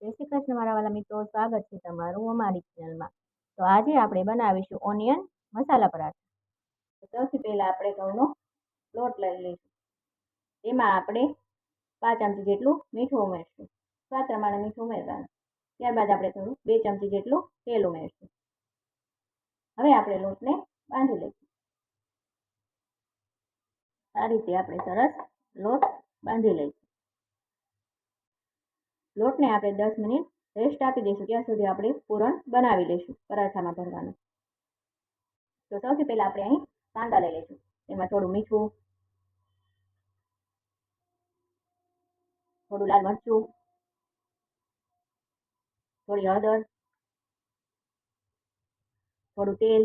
જય શ્રી કૃષ્ણ મારા વાલા મિત્રો, સ્વાગત છે તમારું અમારી ચેનલમાં। તો આજે આપણે બનાવીશું ઓનિયન મસાલા પરાઠા। તો સૌથી પહેલા આપણે ઘઉંનો લોટ લઈ લઈશું। એમાં આપણે 5 ચમચી જેટલું મીઠું ઉમેરશું। સ્વાદ પ્રમાણે મીઠું ઉમેરવાનું। ત્યારબાદ આપણે થોડું 2 ચમચી જેટલું તેલ ઉમેરશું। હવે આપણે લોટને બાંધી લઈશું। આ રીતે આપણે સરસ લોટ બાંધી લઈશું। લોટને આપણે 10 મિનિટ રેસ્ટ આપી દઈશું, ત્યાં સુધી આપણે પૂરણ બનાવી લઈશું પરાઠામાં ભરવાનું। તો સૌથી પહેલા આપણે અહીં કાંદા લઈ લઈશું। એમાં થોડું મીઠું, થોડું લાલ મરચું, થોડી હળદર, થોડું તેલ,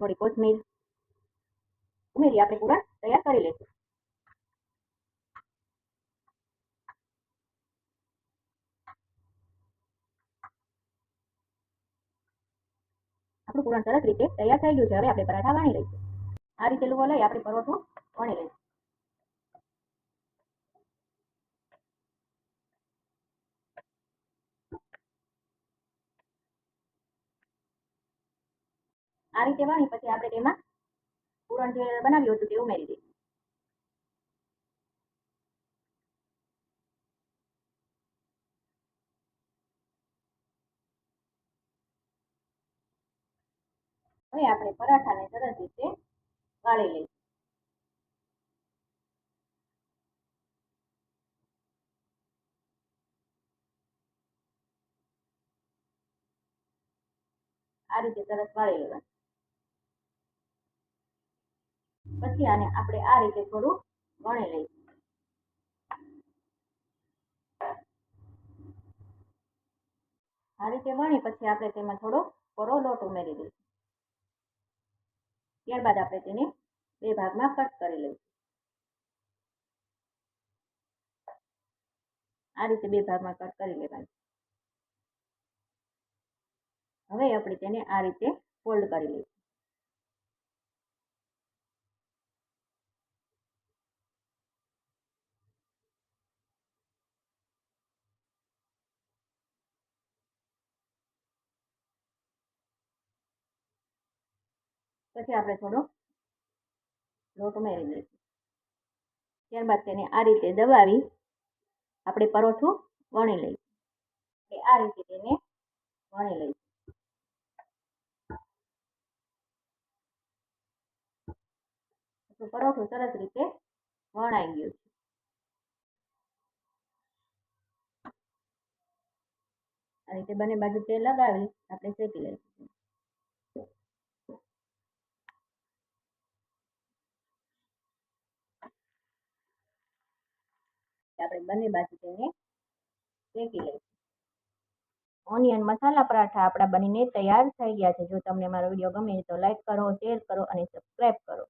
થોડી કોથમીર ઉમેરી આપણે પૂરણ તૈયાર કરી લઈશું। આપણું પૂરણ સરસ રીતે તૈયાર થઈ ગયું છે। હવે આપણે પરાઠા વણી લઈશું। આ રીતે લુવો લઈ આપણે પરોઠું વણી લઈશું। આ રીતે વણી પછી આપણે તેમાં પૂરણ જે બનાવ્યું હતું તે ઉમેરી દઈશું। હવે આપણે પરાઠાને સરસ રીતે વાળી લઈશું। આ રીતે સરસ વાળી લેવાનું। પછી આને આપણે આ રીતે થોડું વણી લઈશું। આ રીતે વણી પછી આપણે તેમાં થોડો કોરો લોટ ઉમેરી દઈશું। ત્યારબાદ આપણે તેને 2 ભાગમાં કટ કરી લઈશું। આ રીતે 2 ભાગમાં કટ કરી લેવાનું। હવે આપણે તેને આ રીતે ફોલ્ડ કરી લઈશું। પછી આપણે થોડો લોટ ઉમેરી દઈશું। ત્યારબાદ તેને આ રીતે દબાવી આપણે પરોઠું વણી લઈશું। આ રીતે તેને વણી લઈશું। પરોઠું સરસ રીતે વણાઈ ગયું છે। આ રીતે બંને બાજુ તેલ લગાવી આપણે શેકી લઈશું। આપણે બંને બાજુ તેને શેકી લઈશું। ઓનિયન મસાલા પરાઠા આપણા બનીને તૈયાર થઈ ગયા છે। જો તમને મારો વિડીયો ગમે તો લાઈક કરો, શેર કરો અને સબસ્ક્રાઈબ કરો।